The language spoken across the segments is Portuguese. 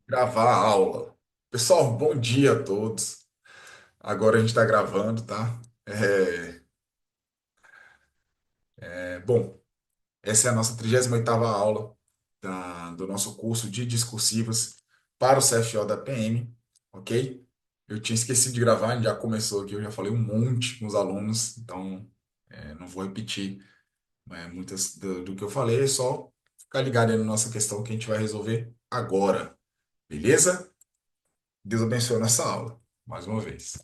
Gravar a aula. Pessoal, bom dia a todos. Agora a gente está gravando, tá? Bom, essa é a nossa 38ª aula do nosso curso de discursivas para o CFO da PM, ok? Eu tinha esquecido de gravar, a gente já começou aqui, eu já falei um monte com os alunos, então não vou repetir muitas do que eu falei, é só ficar ligado aí na nossa questão que a gente vai resolver agora, beleza? Deus abençoe nossa aula, mais uma vez.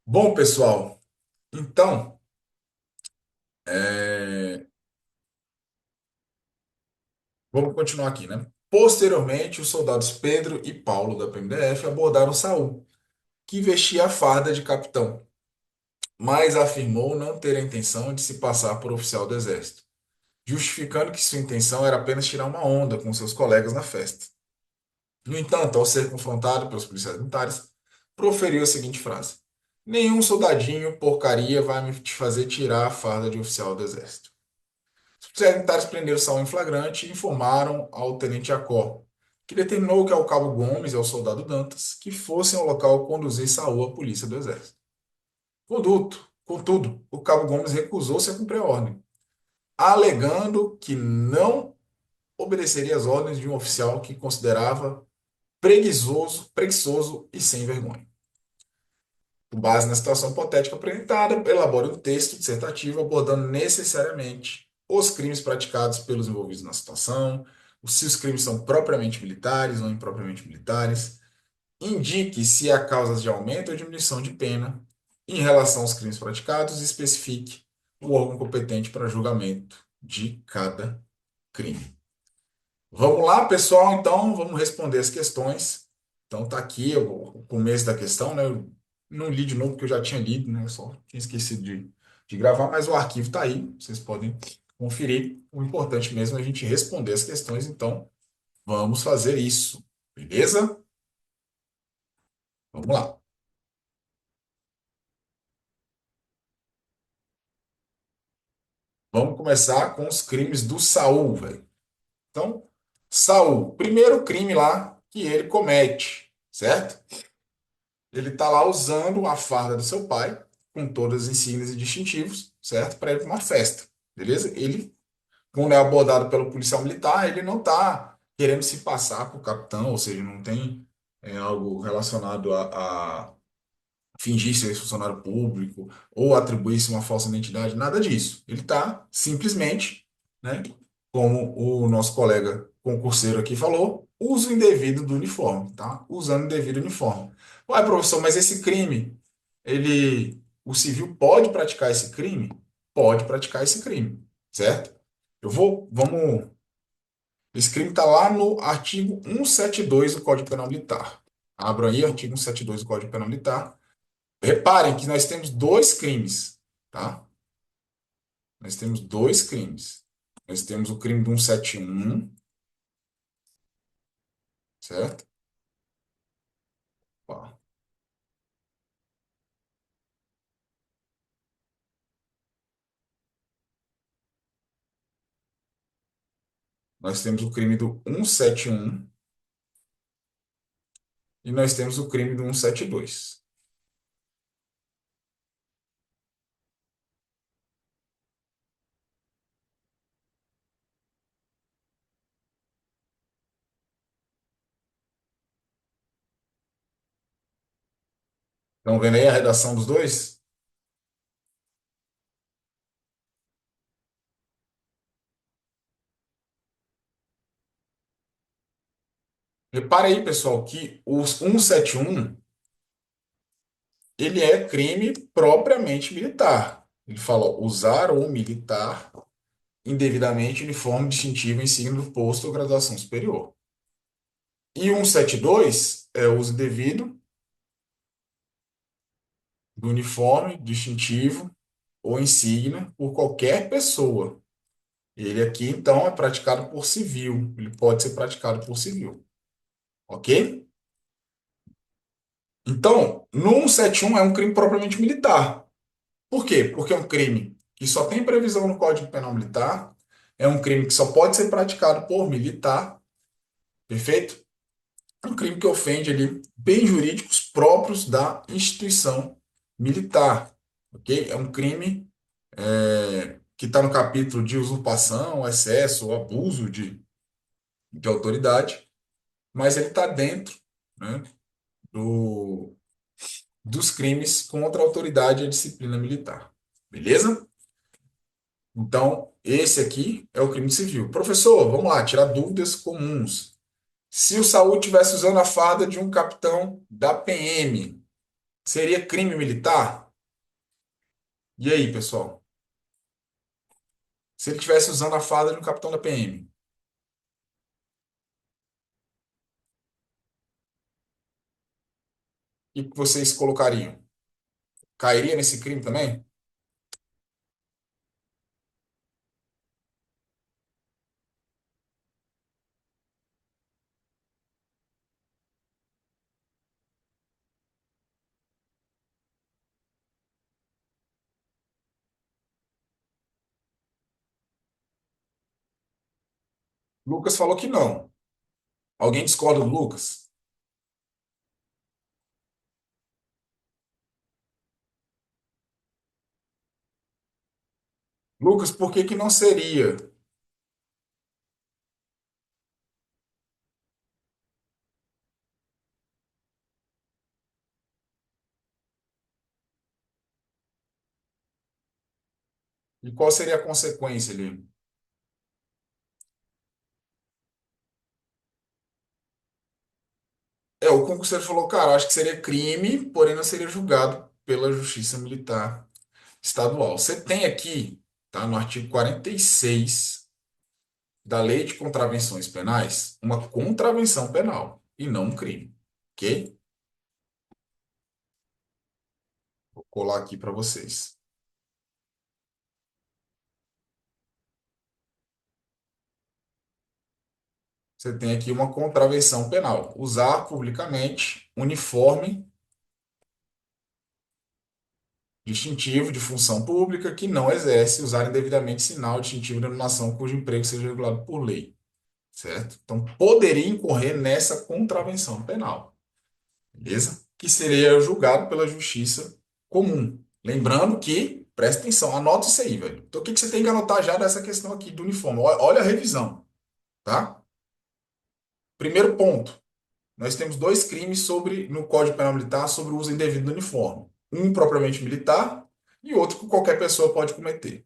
Bom, pessoal, então, é, vamos continuar aqui, né? Posteriormente, os soldados Pedro e Paulo da PMDF abordaram Saul, que vestia a farda de capitão, mas afirmou não ter a intenção de se passar por oficial do exército, justificando que sua intenção era apenas tirar uma onda com seus colegas na festa. No entanto, ao ser confrontado pelos policiais militares, proferiu a seguinte frase: nenhum soldadinho porcaria vai me te fazer tirar a farda de oficial do exército. Os policiais militares prenderam Saul em flagrante e informaram ao tenente Jacó, que determinou que ao cabo Gomes e ao soldado Dantas que fossem ao local conduzir Saul à polícia do exército. Contudo, o cabo Gomes recusou-se a cumprir a ordem, alegando que não obedeceria às ordens de um oficial que considerava preguiçoso e sem vergonha. Com base na situação hipotética apresentada, elabore um texto dissertativo abordando necessariamente os crimes praticados pelos envolvidos na situação, se os crimes são propriamente militares ou impropriamente militares, indique se há causas de aumento ou diminuição de pena em relação aos crimes praticados e especifique o órgão competente para julgamento de cada crime. Vamos lá, pessoal, então, vamos responder as questões. Então, tá aqui o começo da questão, né? Eu não li de novo porque eu já tinha lido, né? Eu só tinha esquecido de gravar, mas o arquivo tá aí, vocês podem conferir. O importante mesmo é a gente responder as questões, então vamos fazer isso, beleza? Vamos lá. Vamos começar com os crimes do Saul, velho. Então, Saul, primeiro crime lá que ele comete, certo? Ele está lá usando a farda do seu pai, com todas as insígnias e distintivos, certo? Para ir para uma festa, beleza? Ele, quando é abordado pelo policial militar, ele não está querendo se passar por capitão, ou seja, não tem algo relacionado a fingir ser funcionário público ou atribuir-se uma falsa identidade, nada disso. Ele está simplesmente, né, como o nosso colega concurseiro aqui falou, uso indevido do uniforme, tá? Usando indevido uniforme. Ué, professor, mas esse crime, o civil pode praticar esse crime? Pode praticar esse crime, certo? Vamos, esse crime está lá no artigo 172 do Código Penal Militar. Abra aí, artigo 172 do Código Penal Militar. Reparem que nós temos dois crimes, tá? Nós temos dois crimes. Nós temos o crime do 171, certo? Ó. Nós temos o crime do 171 e nós temos o crime do 172. Estão vendo aí a redação dos dois? Repare aí, pessoal, que o 171 ele é crime propriamente militar. Ele fala ó, usar ou militar indevidamente uniforme distintivo em signo do posto ou graduação superior. E o 172 é o uso devido do uniforme distintivo ou insígnia por qualquer pessoa. Ele aqui, então, é praticado por civil. Ele pode ser praticado por civil. Ok? Então, no 171 é um crime propriamente militar. Por quê? Porque é um crime que só tem previsão no Código Penal Militar, é um crime que só pode ser praticado por militar, perfeito? um crime que ofende ali bens jurídicos próprios da instituição militar, ok? É um crime que está no capítulo de usurpação, excesso ou abuso de autoridade, mas ele está dentro, né, do, dos crimes contra a autoridade e a disciplina militar. Beleza? Então, esse aqui é o crime civil. Professor, vamos lá, tirar dúvidas comuns. Se o Saul estivesse usando a farda de um capitão da PM, seria crime militar? E aí, pessoal? Se ele estivesse usando a farda de um capitão da PM, o que vocês colocariam? Cairia nesse crime também? Lucas falou que não. Alguém discorda do Lucas? Lucas, por que que não seria? E qual seria a consequência ali? O concurseiro falou, cara, acho que seria crime, porém não seria julgado pela Justiça Militar Estadual. Você tem aqui, tá, no artigo 46 da Lei de Contravenções Penais, uma contravenção penal e não um crime, ok? Vou colar aqui para vocês. Você tem aqui uma contravenção penal. Usar publicamente uniforme distintivo de função pública que não exerce, usar indevidamente sinal distintivo de denominação cujo emprego seja regulado por lei, certo? Então, poderia incorrer nessa contravenção penal, beleza? Que seria julgado pela justiça comum. Lembrando que, presta atenção, anota isso aí, velho. Então, o que que você tem que anotar já dessa questão aqui do uniforme? Olha a revisão, tá? Primeiro ponto. Nós temos dois crimes no Código Penal Militar sobre o uso indevido do uniforme. Um propriamente militar e outro que qualquer pessoa pode cometer.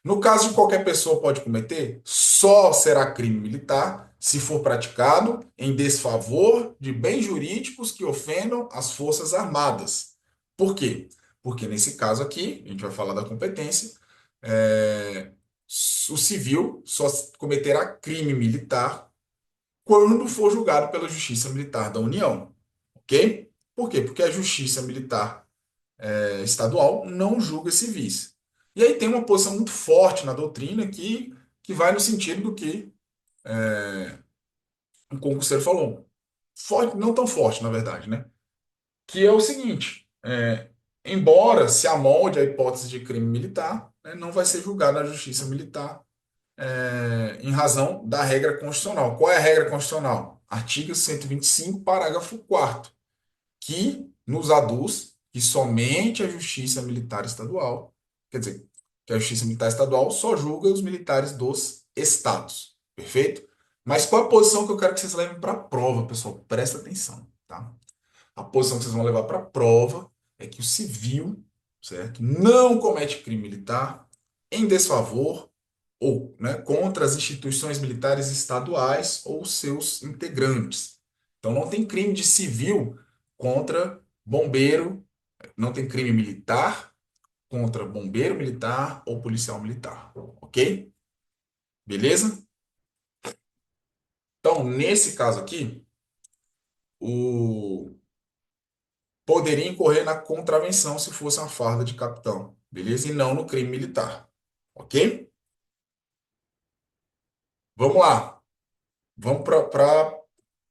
No caso de qualquer pessoa pode cometer, só será crime militar se for praticado em desfavor de bens jurídicos que ofendam as Forças Armadas. Por quê? Porque nesse caso aqui, a gente vai falar da competência, é, o civil só cometerá crime militar quando for julgado pela Justiça Militar da União, ok? Por quê? Porque a Justiça Militar estadual não julga civis. E aí tem uma posição muito forte na doutrina que vai no sentido do que o concurseiro falou. Forte, não tão forte, na verdade, né? Que é o seguinte: embora se amolde a hipótese de crime militar, né, não vai ser julgado na Justiça Militar em razão da regra constitucional. Qual é a regra constitucional? Artigo 125, parágrafo 4º, que nos aduz que somente a Justiça Militar Estadual, quer dizer, que a Justiça Militar Estadual só julga os militares dos estados. Perfeito? Mas qual a posição que eu quero que vocês levem para a prova, pessoal? Presta atenção, tá? A posição que vocês vão levar para a prova é que o civil, certo, não comete crime militar em desfavor ou, né, contra as instituições militares estaduais ou seus integrantes. Então não tem crime de civil contra bombeiro, não tem crime militar contra bombeiro militar ou policial militar, ok? Beleza? Então, nesse caso aqui, o poderia incorrer na contravenção se fosse uma farda de capitão, beleza? E não no crime militar, ok? Vamos lá. Vamos para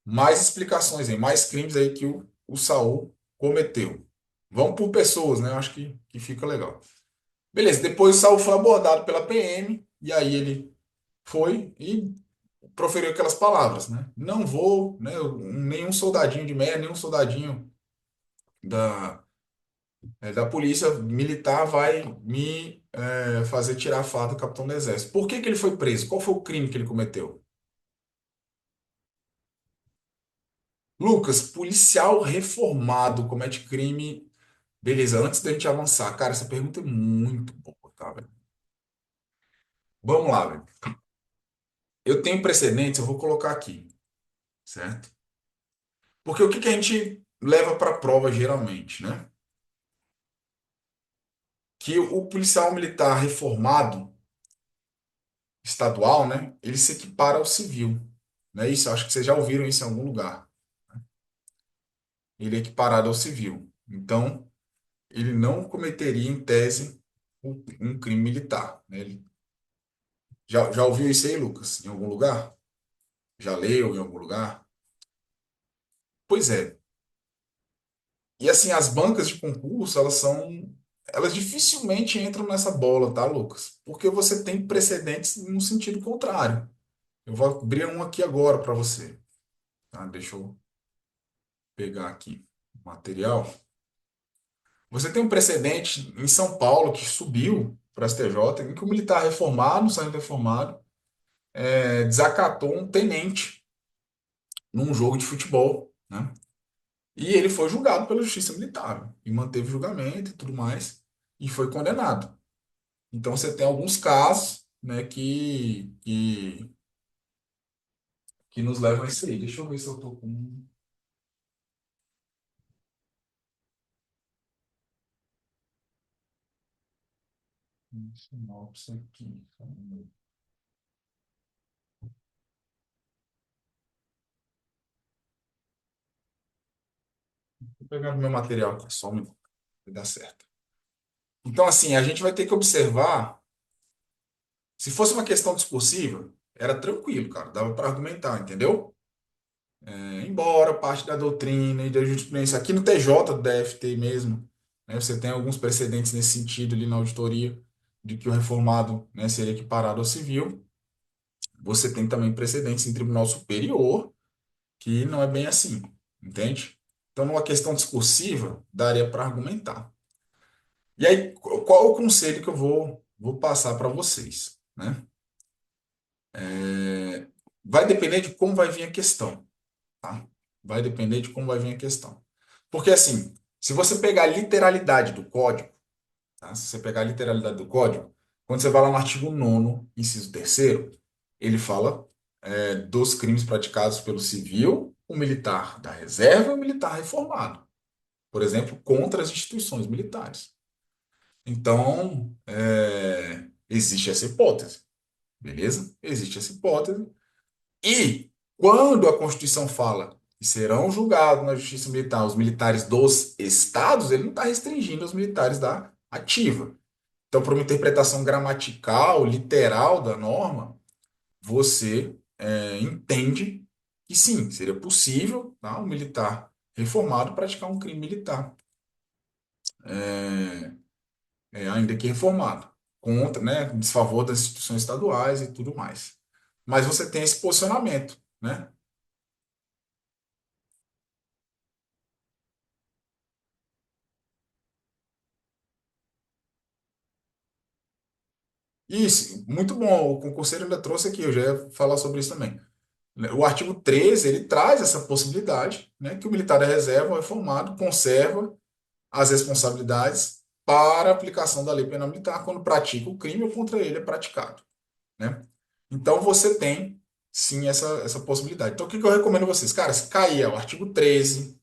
mais explicações aí, mais crimes aí que o Saul cometeu. Vamos por pessoas, né? Eu acho que fica legal. Beleza, depois o Saul foi abordado pela PM, e aí ele foi e proferiu aquelas palavras, né? Não vou, né? Nenhum soldadinho de meia, nenhum soldadinho da, da polícia militar vai me fazer tirar a farda do capitão do exército. Por que que ele foi preso? Qual foi o crime que ele cometeu? Lucas, policial reformado comete crime. Beleza, antes da gente avançar, cara, essa pergunta é muito boa, tá, velho? Vamos lá, velho. Eu tenho precedentes, eu vou colocar aqui, certo? Porque o que que a gente leva para prova geralmente, né? Que o policial militar reformado estadual, né? Ele se equipara ao civil, não é isso? Acho que vocês já ouviram isso em algum lugar. Ele é equiparado ao civil. Então, ele não cometeria, em tese, um crime militar, né? Já ouviu isso aí, Lucas? Em algum lugar? Já leu em algum lugar? Pois é. E assim, as bancas de concurso, elas dificilmente entram nessa bola, tá, Lucas? Porque você tem precedentes no sentido contrário. Eu vou abrir um aqui agora para você, tá? Deixa eu pegar aqui o material. Você tem um precedente em São Paulo que subiu para a STJ, em que o militar reformado, saindo reformado, desacatou um tenente num jogo de futebol, né? E ele foi julgado pela Justiça Militar e manteve o julgamento e tudo mais e foi condenado. Então você tem alguns casos, né, que nos levam a isso aí. Deixa eu ver se eu tô com um sinopse aqui. Vou pegar o meu material aqui, só um minuto, vai dar certo. Então, assim, a gente vai ter que observar. Se fosse uma questão discursiva, era tranquilo, cara, dava para argumentar, entendeu? Embora parte da doutrina e da jurisprudência, aqui no TJ do DFT mesmo, né, você tem alguns precedentes nesse sentido ali na auditoria, de que o reformado, né, seria equiparado ao civil. Você tem também precedentes em tribunal superior, que não é bem assim, entende? Então, numa questão discursiva, daria para argumentar. E aí, qual é o conselho que eu vou passar para vocês, né? Vai depender de como vai vir a questão, tá? Vai depender de como vai vir a questão. Porque, assim, se você pegar a literalidade do código, tá? Se você pegar a literalidade do código, quando você vai lá no artigo 9º, inciso terceiro, ele fala dos crimes praticados pelo civil, o militar da reserva e o militar reformado. Por exemplo, contra as instituições militares. Então, existe essa hipótese, beleza? Existe essa hipótese. E quando a Constituição fala que serão julgados na justiça militar os militares dos estados, ele não está restringindo os militares da ativa. Então, por uma interpretação gramatical, literal da norma, você entende que sim, seria possível, tá, um militar reformado praticar um crime militar, ainda que reformado, contra, né, em desfavor das instituições estaduais e tudo mais. Mas você tem esse posicionamento, né? Isso, muito bom. O concurseiro ainda trouxe aqui, eu já ia falar sobre isso também. O artigo 13 ele traz essa possibilidade, né, que o militar da reserva, reformado, conserva as responsabilidades para a aplicação da lei penal militar quando pratica o crime ou contra ele é praticado, né? Então você tem sim essa possibilidade. Então o que que eu recomendo a vocês? Cara, se cair o artigo 13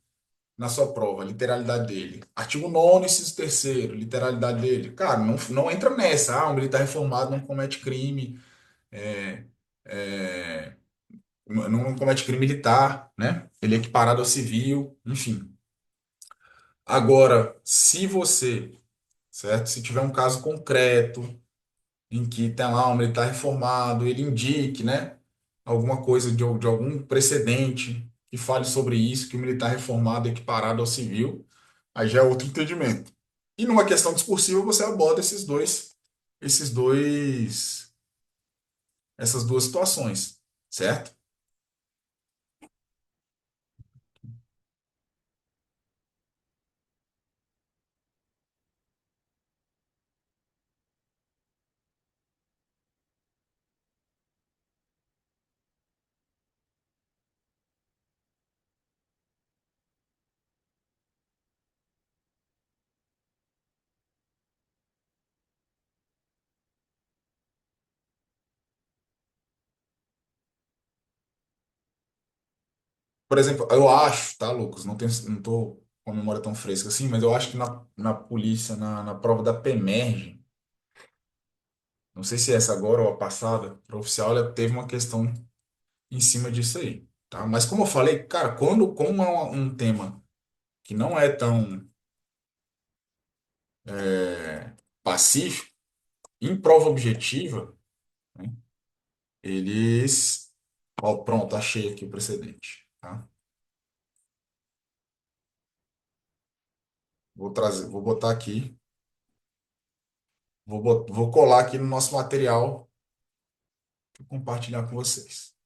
na sua prova, a literalidade dele, artigo 9º, inciso terceiro, literalidade dele, cara, não entra nessa. Ah, um militar reformado não comete crime, é, é, não comete crime militar, né? Ele é equiparado ao civil, enfim. Agora, se você, certo? Se tiver um caso concreto em que tem lá um militar reformado, ele indique, né, alguma coisa de algum precedente que fale sobre isso, que o militar reformado é equiparado ao civil, aí já é outro entendimento. E numa questão discursiva você aborda esses dois, essas duas situações. certo? Por exemplo, eu acho, tá, Lucas? Não tô com a memória tão fresca assim, mas eu acho que na polícia, na prova da PEMERG, não sei se é essa agora ou a passada, para oficial, ela teve uma questão em cima disso aí, tá? Mas como eu falei, cara, como é um tema que não é tão pacífico, em prova objetiva, né, eles. Ó, pronto, achei aqui o precedente, tá? Vou trazer, vou botar aqui, vou colar aqui no nosso material e compartilhar com vocês.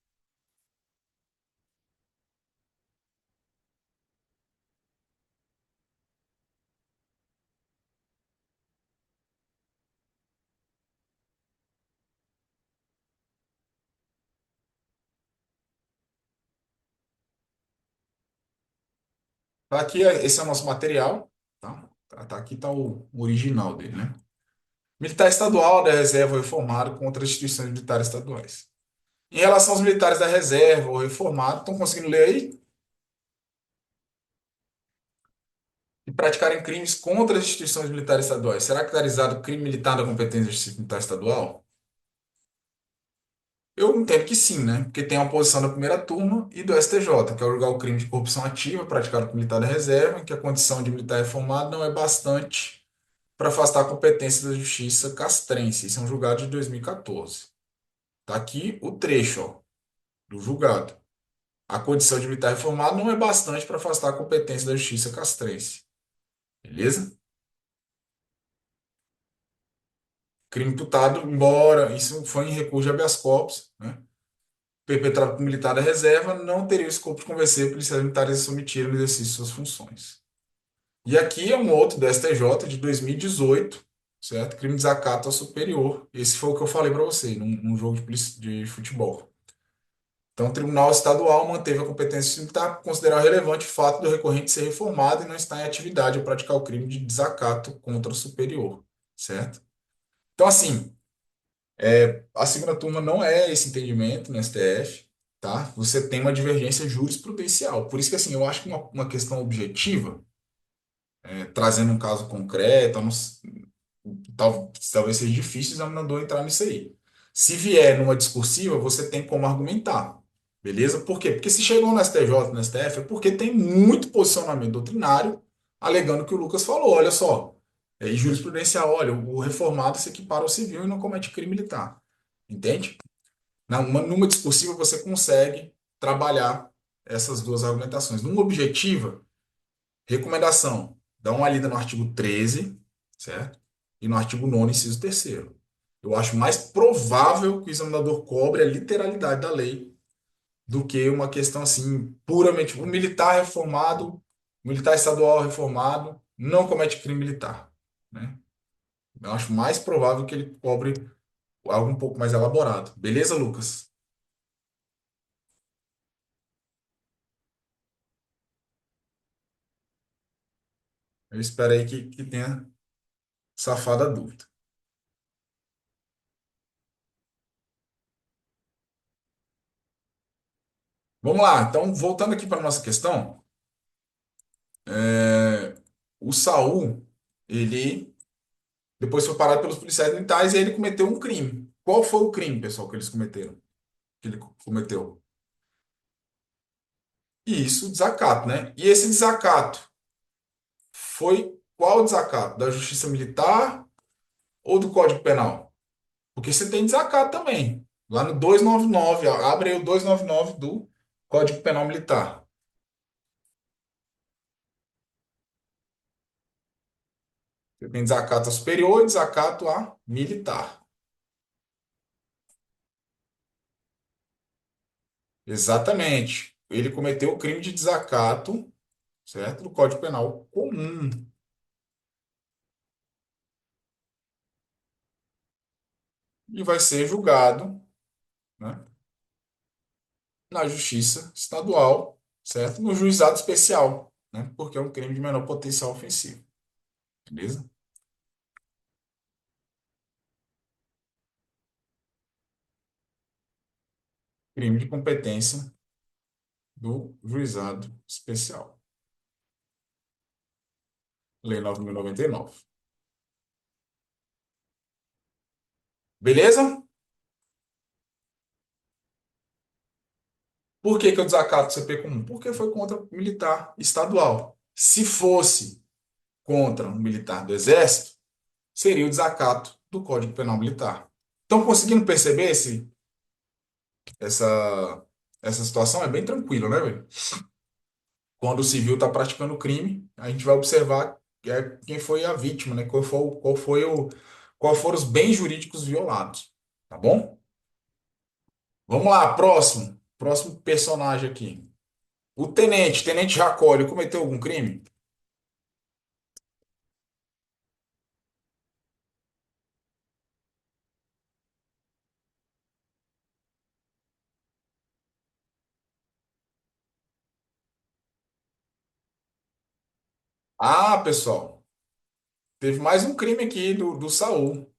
Tá aqui, esse é o nosso material, tá? Aqui tá o original dele, né? Militar estadual da reserva ou reformado contra as instituições militares estaduais. Em relação aos militares da reserva ou reformado, estão conseguindo ler aí? E praticarem crimes contra as instituições militares estaduais. Será que está realizado crime militar da competência da Justiça Militar Estadual? Eu entendo que sim, né? Porque tem a oposição da primeira turma e do STJ, que é julgar o crime de corrupção ativa praticado por militar da reserva, em que a condição de militar reformado não é bastante para afastar a competência da justiça castrense. Isso é um julgado de 2014. Tá aqui o trecho, ó, do julgado. A condição de militar reformado não é bastante para afastar a competência da justiça castrense. Beleza? Crime imputado, embora isso foi em recurso de habeas corpus, né? Perpetrado por militar da reserva, não teria o escopo de convencer policiais militares a se submeterem ao exercício de suas funções. E aqui é um outro do STJ de 2018, certo? Crime de desacato ao superior. Esse foi o que eu falei para você, num jogo de futebol. Então, o Tribunal Estadual manteve a competência militar por considerar relevante o fato do recorrente ser reformado e não estar em atividade ao praticar o crime de desacato contra o superior, certo? Então, assim, a segunda turma não é esse entendimento no STF, tá? Você tem uma divergência jurisprudencial. Por isso que, assim, eu acho que uma questão objetiva, trazendo um caso concreto, eu não s- talvez seja difícil o examinador entrar nisso aí. Se vier numa discursiva, você tem como argumentar, beleza? Por quê? Porque se chegou no STJ, no STF, é porque tem muito posicionamento doutrinário alegando que o Lucas falou, olha só, e jurisprudencial, olha, o reformado se equipara ao civil e não comete crime militar. Entende? Numa discursiva você consegue trabalhar essas duas argumentações. Numa objetiva, recomendação, dá uma lida no artigo 13, certo? E no artigo 9º, inciso terceiro. Eu acho mais provável que o examinador cobre a literalidade da lei do que uma questão assim, puramente, o militar reformado, militar estadual reformado, não comete crime militar, né? Eu acho mais provável que ele cobre algo um pouco mais elaborado. Beleza, Lucas? Eu espero aí que tenha safado a dúvida. Vamos lá, então, voltando aqui para a nossa questão, é, o Saul, ele depois foi parado pelos policiais militares e ele cometeu um crime. Qual foi o crime, pessoal, que eles cometeram? Que ele cometeu? Isso, desacato, né? E esse desacato foi qual desacato? Da Justiça Militar ou do Código Penal? Porque você tem desacato também. Lá no 299, ó, abre aí o 299 do Código Penal Militar. Você tem desacato a superior e desacato a militar. Exatamente. Ele cometeu o crime de desacato, certo? Do Código Penal comum. E vai ser julgado, né, na Justiça Estadual, certo? No juizado especial, né? Porque é um crime de menor potencial ofensivo. Beleza? Crime de competência do juizado especial. Lei 9.099. Beleza? Por que que eu desacato o CP comum? Porque foi contra militar estadual. Se fosse contra um militar do Exército, seria o desacato do Código Penal Militar. Estão conseguindo perceber essa, essa situação? É bem tranquilo, né, velho? Quando o civil está praticando crime, a gente vai observar quem foi a vítima, né? Qual foram os bens jurídicos violados, tá bom? Vamos lá, próximo. Próximo personagem aqui. O tenente Jacólio, cometeu algum crime? Ah, pessoal, teve mais um crime aqui do Saul.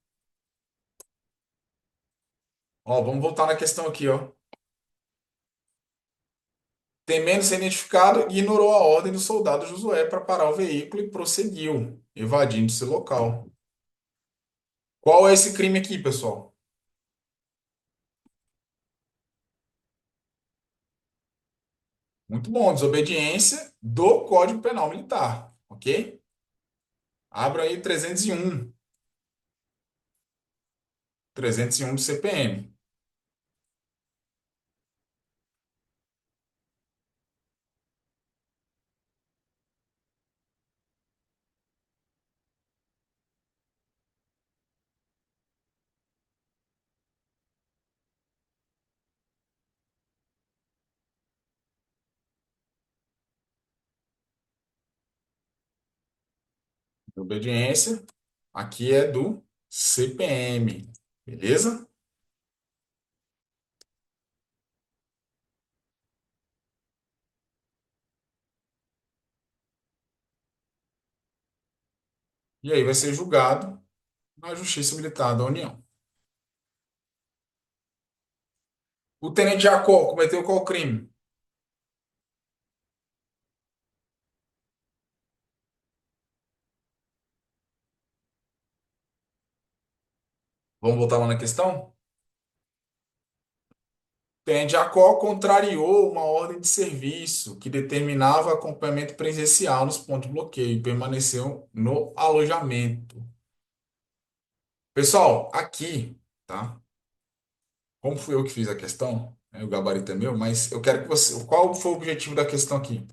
Ó, vamos voltar na questão aqui, ó. Temendo ser identificado, ignorou a ordem do soldado Josué para parar o veículo e prosseguiu, evadindo esse local. Qual é esse crime aqui, pessoal? Muito bom, desobediência do Código Penal Militar, ok? Abra aí 301 do CPM. Desobediência, aqui é do CPM, beleza? E aí vai ser julgado na Justiça Militar da União. O tenente Jacó cometeu qual crime? Vamos voltar lá na questão? O tenente Jacó contrariou uma ordem de serviço que determinava acompanhamento presencial nos pontos de bloqueio e permaneceu no alojamento. Pessoal, aqui, tá? Como fui eu que fiz a questão, né, o gabarito é meu, mas eu quero que você. Qual foi o objetivo da questão aqui?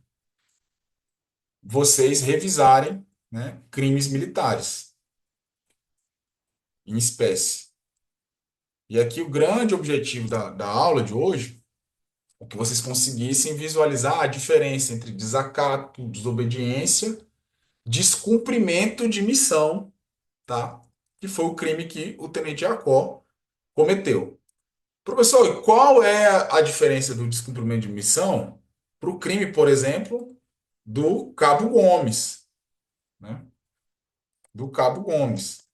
Vocês revisarem, né, crimes militares em espécie. E aqui o grande objetivo da aula de hoje é que vocês conseguissem visualizar a diferença entre desacato, desobediência, descumprimento de missão, tá? Que foi o crime que o tenente Jacó cometeu. Professor, e qual é a diferença do descumprimento de missão para o crime, por exemplo, do Cabo Gomes, né? Do Cabo Gomes.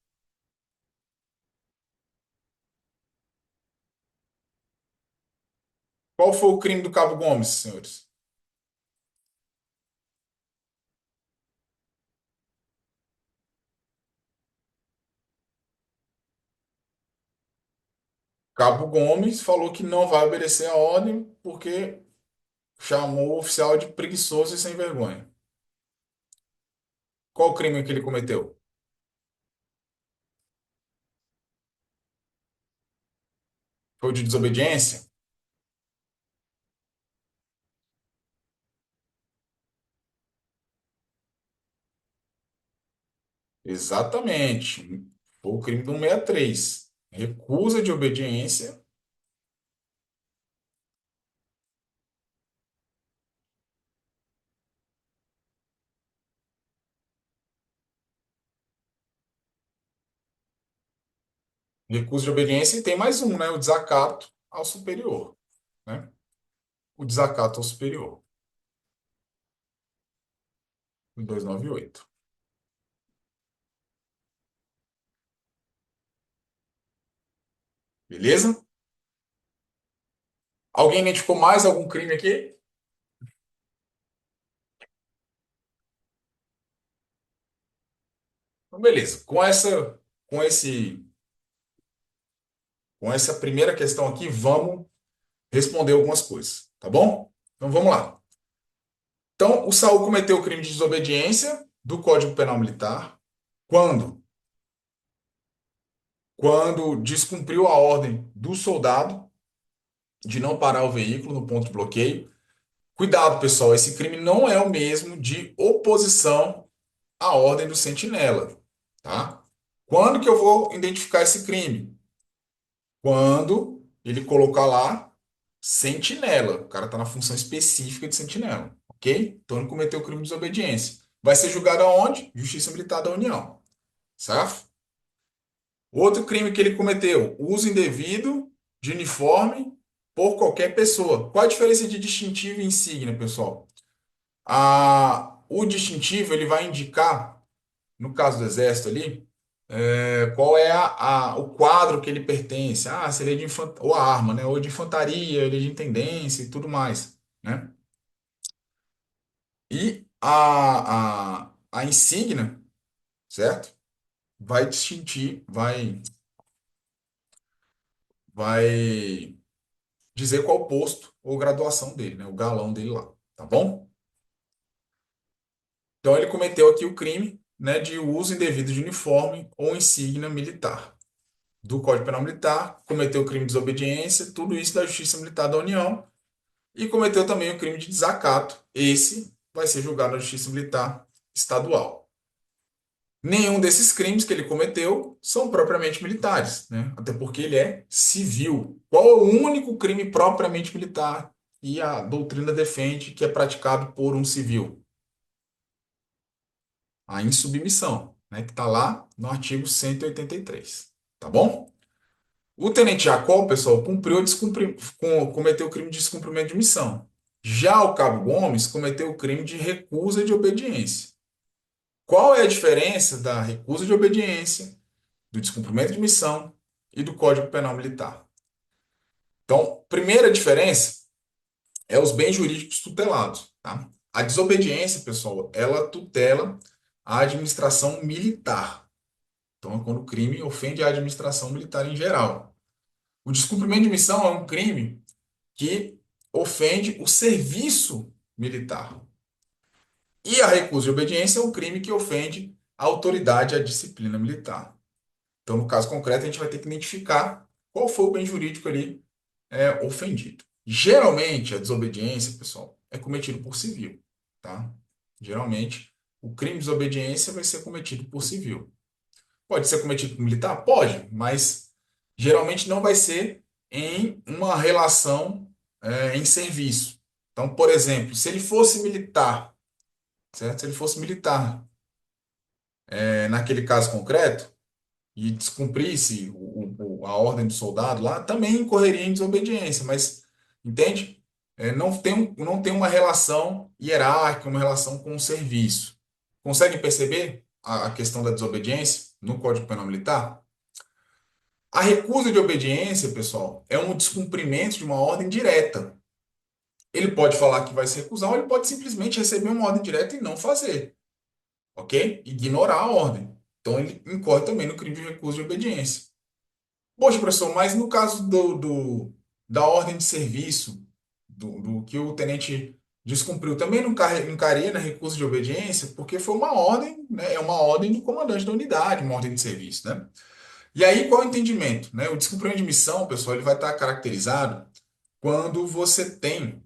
Qual foi o crime do Cabo Gomes, senhores? Cabo Gomes falou que não vai obedecer a ordem porque chamou o oficial de preguiçoso e sem vergonha. Qual o crime que ele cometeu? Foi o de desobediência? Exatamente. Foi o crime do 163. Recusa de obediência Recusa de obediência e tem mais um, né? O desacato ao superior, né? O desacato ao superior, o 298. Beleza? Alguém identificou mais algum crime aqui? Então, beleza. Com esse, com essa primeira questão aqui, vamos responder algumas coisas, tá bom? Então vamos lá. Então, o Saul cometeu o crime de desobediência do Código Penal Militar quando quando descumpriu a ordem do soldado de não parar o veículo no ponto de bloqueio. Cuidado, pessoal, esse crime não é o mesmo de oposição à ordem do sentinela, tá? Quando que eu vou identificar esse crime? Quando ele colocar lá sentinela. O cara está na função específica de sentinela, ok? Então ele cometeu o crime de desobediência. Vai ser julgado aonde? Justiça Militar da União, certo? Outro crime que ele cometeu, uso indevido de uniforme por qualquer pessoa. Qual a diferença de distintivo e insígnia, pessoal? O distintivo ele vai indicar, no caso do exército ali, qual é o quadro que ele pertence. Ah, se ele é de ou a arma, né? Ou de infantaria, ele é de intendência e tudo mais, né? E a insígnia, certo? Vai distinguir, vai dizer qual posto ou graduação dele, né? O galão dele lá, tá bom? Então ele cometeu aqui o crime, né, de uso indevido de uniforme ou insígnia militar. Do Código Penal Militar, cometeu o crime de desobediência, tudo isso da Justiça Militar da União, e cometeu também o crime de desacato. Esse vai ser julgado na Justiça Militar Estadual. Nenhum desses crimes que ele cometeu são propriamente militares, né? Até porque ele é civil. Qual é o único crime propriamente militar e a doutrina defende que é praticado por um civil? A insubmissão, né? Que está lá no artigo 183. Tá bom? O tenente Jacó, pessoal, cometeu o crime de descumprimento de missão. Já o Cabo Gomes cometeu o crime de recusa de obediência. Qual é a diferença da recusa de obediência, do descumprimento de missão e do Código Penal Militar? Então, primeira diferença é os bens jurídicos tutelados, tá? A desobediência, pessoal, ela tutela a administração militar. Então, é quando o crime ofende a administração militar em geral. O descumprimento de missão é um crime que ofende o serviço militar. E a recusa de obediência é um crime que ofende a autoridade e a disciplina militar. Então, no caso concreto, a gente vai ter que identificar qual foi o bem jurídico ali ofendido. Geralmente, a desobediência, pessoal, é cometido por civil, tá? Geralmente, o crime de desobediência vai ser cometido por civil. Pode ser cometido por militar? Pode, mas geralmente não vai ser em uma relação em serviço. Então, por exemplo, se ele fosse militar, certo? Se ele fosse militar, naquele caso concreto, e descumprisse a ordem do soldado lá, também incorreria em desobediência, mas, entende? Não tem uma relação hierárquica, uma relação com o serviço. Consegue perceber a questão da desobediência no Código Penal Militar? A recusa de obediência, pessoal, é um descumprimento de uma ordem direta. Ele pode falar que vai se recusar, ou ele pode simplesmente receber uma ordem direta e não fazer, ok? Ignorar a ordem. Então ele incorre também no crime de recusa de obediência. Poxa, professor, mas no caso da ordem de serviço, do que o tenente descumpriu, também não encaria na recusa de obediência, porque foi uma ordem, né? É uma ordem do comandante da unidade, uma ordem de serviço, né? E aí, qual é o entendimento, né? O descumprimento de missão, pessoal, ele vai estar caracterizado quando você tem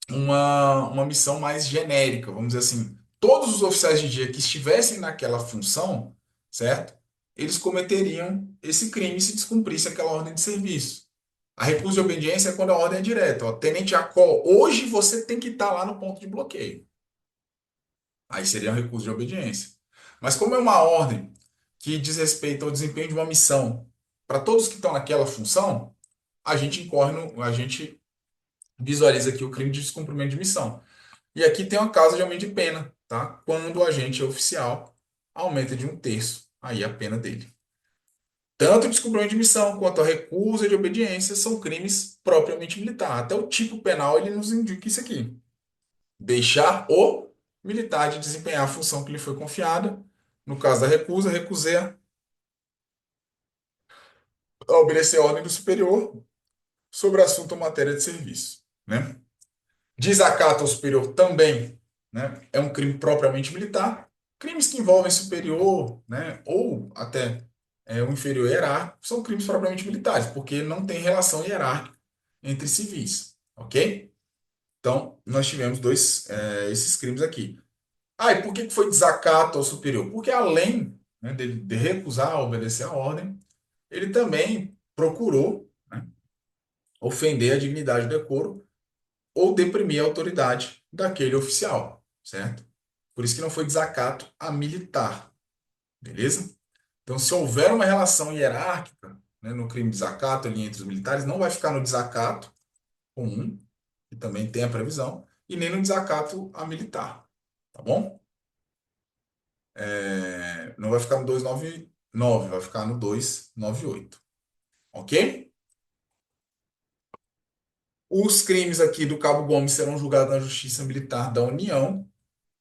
uma missão mais genérica, vamos dizer assim. Todos os oficiais de dia que estivessem naquela função, certo? Eles cometeriam esse crime se descumprisse aquela ordem de serviço. A recusa de obediência é quando a ordem é direta. Ó, Tenente Jacó, hoje você tem que estar lá no ponto de bloqueio. Aí seria a recusa de obediência. Mas como é uma ordem que diz respeito ao desempenho de uma missão, para todos que estão naquela função, a gente incorre a gente visualiza aqui o crime de descumprimento de missão. E aqui tem uma causa de aumento de pena, tá? Quando o agente oficial aumenta de um terço aí a pena dele. Tanto o descumprimento de missão quanto a recusa de obediência são crimes propriamente militares. Até o tipo penal ele nos indica isso aqui. Deixar o militar de desempenhar a função que lhe foi confiada. No caso da recusa, recusei a obedecer a ordem do superior sobre assunto ou matéria de serviço, né? Desacato ao superior também, né, é um crime propriamente militar. Crimes que envolvem superior, né, ou até o inferior hierárquico são crimes propriamente militares, porque não tem relação hierárquica entre civis, ok? Então, nós tivemos esses crimes aqui. Ah, e por que foi desacato ao superior? Porque além, né, de recusar obedecer a ordem, ele também procurou, né, ofender a dignidade do decoro ou deprimir a autoridade daquele oficial, certo? Por isso que não foi desacato a militar, beleza? Então, se houver uma relação hierárquica, né, no crime de desacato ali entre os militares, não vai ficar no desacato comum, que também tem a previsão, e nem no desacato a militar, tá bom? Não vai ficar no 299, vai ficar no 298, ok? Os crimes aqui do Cabo Gomes serão julgados na Justiça Militar da União,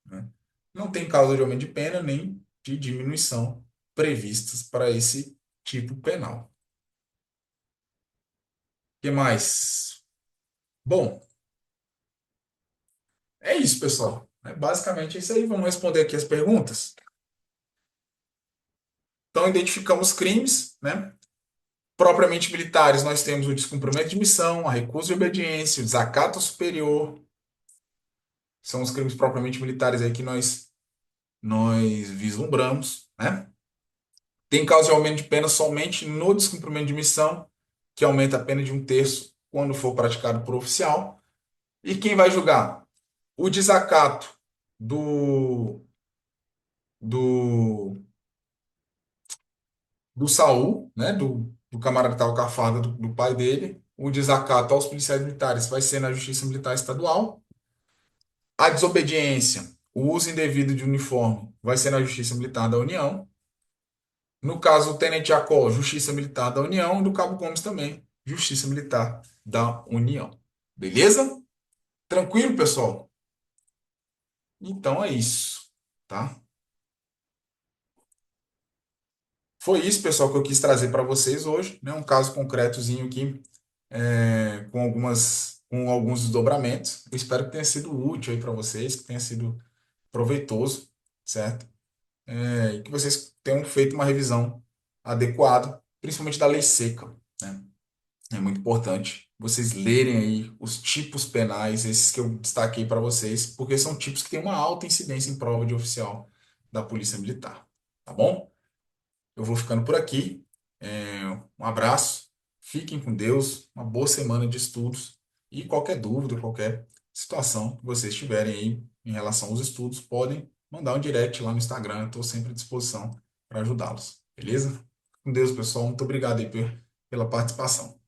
né? Não tem causa de aumento de pena nem de diminuição previstas para esse tipo penal. O que mais? Bom, é isso, pessoal. Basicamente é isso aí. Vamos responder aqui as perguntas. Então, identificamos crimes, né? Propriamente militares, nós temos o descumprimento de missão, a recusa de obediência, o desacato ao superior. São os crimes propriamente militares aí que nós vislumbramos, né? Tem causa de aumento de pena somente no descumprimento de missão, que aumenta a pena de um terço quando for praticado por oficial. E quem vai julgar? O desacato do, do, do Saul, né? Do camarada que estava com a farda do pai dele. O desacato aos policiais militares vai ser na Justiça Militar Estadual. A desobediência, o uso indevido de uniforme, vai ser na Justiça Militar da União. No caso, o Tenente Jacó, Justiça Militar da União, e do Cabo Gomes também, Justiça Militar da União. Beleza? Tranquilo, pessoal? Então é isso, tá? Foi isso, pessoal, que eu quis trazer para vocês hoje, né? Um caso concretozinho aqui, com alguns desdobramentos. Eu espero que tenha sido útil aí para vocês, que tenha sido proveitoso, certo? E que vocês tenham feito uma revisão adequada, principalmente da lei seca, né? É muito importante vocês lerem aí os tipos penais, esses que eu destaquei para vocês, porque são tipos que têm uma alta incidência em prova de oficial da Polícia Militar, tá bom? Eu vou ficando por aqui. Um abraço, fiquem com Deus, uma boa semana de estudos e qualquer dúvida, qualquer situação que vocês tiverem aí em relação aos estudos, podem mandar um direct lá no Instagram, estou sempre à disposição para ajudá-los, beleza? Com Deus, pessoal, muito obrigado aí pela participação.